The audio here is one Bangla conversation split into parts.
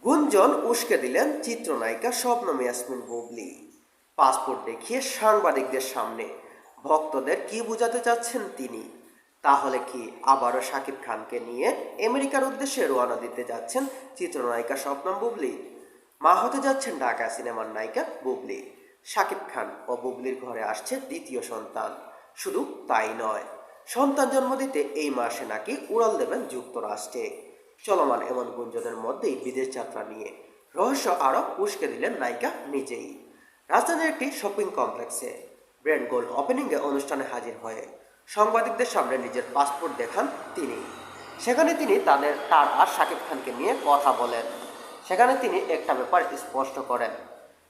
গুঞ্জন উস্কে দিলেন চিত্রনায়িকা শবনম ইয়াসমিন বুবলি। পাসপোর্ট দেখিয়ে সাংবাদিকদের সামনে ভক্তদের কি বোঝাতে চাচ্ছেন তিনি? তাহলে কি আবারও শাকিব খানকে নিয়ে আমেরিকার উদ্দেশ্যে রওনা দিতে যাচ্ছেন চিত্রনায়িকা শবনম বুবলি? মা হতে যাচ্ছেন ঢাকা সিনেমার নায়িকা বুবলি। শাকিব খান ও বুবলির ঘরে আসছে দ্বিতীয় সন্তান। শুধু তাই নয়, সন্তান জন্ম দিতে এই মাসে নাকি উড়াল দেবেন যুক্তরাষ্ট্রে। চলমান এমন গুঞ্জনের মধ্যেই বিদেশ যাত্রা নিয়ে রহস্য আরও উস্কে দিলেন নায়িকা নিজেই। রাজধানীর একটি শপিং কমপ্লেক্সে ব্র্যান্ড গোল্ড ওপেনিংয়ে অনুষ্ঠানে হাজির হয়ে সাংবাদিকদের সামনে নিজের পাসপোর্ট দেখান তিনি। সেখানে তিনি তার আর শাকিব খানকে নিয়ে কথা বলেন। সেখানে তিনি একটা ব্যাপার স্পষ্ট করেন,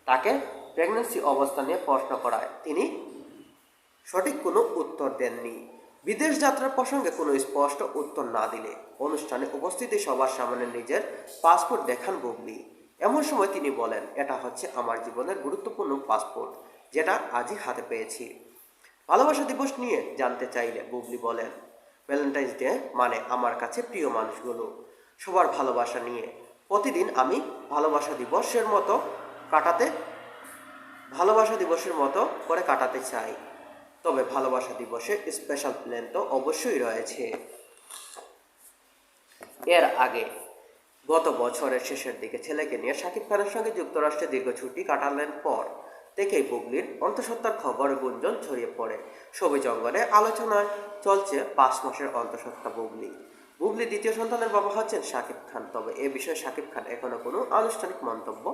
তাকে প্রেগন্যান্সি অবস্থা নিয়ে প্রশ্ন করায় তিনি সঠিক কোনো উত্তর দেননি। বিদেশ যাত্রার প্রসঙ্গে কোনো স্পষ্ট উত্তর না দিলে অনুষ্ঠানে উপস্থিতি সবার সামনে নিজের পাসপোর্ট দেখান বুবলি। এমন সময় তিনি বলেন, এটা হচ্ছে আমার জীবনের গুরুত্বপূর্ণ পাসপোর্ট, যেটা আজই হাতে পেয়েছি। ভালোবাসা দিবস নিয়ে জানতে চাইলে বুবলি বলেন, ভ্যালেন্টাইন্স ডে মানে আমার কাছে প্রিয় মানুষগুলো, সবার ভালোবাসা নিয়ে প্রতিদিন আমি ভালোবাসা দিবসের মতো কাটাতে ভালোবাসা দিবসের মতো করে কাটাতে চাই। তবে ভালোবাসা দিবসে স্পেশাল প্ল্যান তো অবশ্যই রয়েছে। এর আগে গত বছরের শেষের দিকে ছেলেকে নিয়ে শাকিব খানের সঙ্গে যুক্তরাষ্ট্রে দীর্ঘ ছুটি কাটালেন পর থেকেই বুবলির অন্তঃসত্ত্বার খবর গুঞ্জন ছড়িয়ে পড়ে। ছবি জঙ্গলে আলোচনায় চলছে 5 মাসের অন্তঃসত্ত্বা বুবলি। বুবলি দ্বিতীয় সন্তানের বাবা হচ্ছেন শাকিব খান, তবে এ বিষয়ে শাকিব খান এখনো কোনো আনুষ্ঠানিক মন্তব্য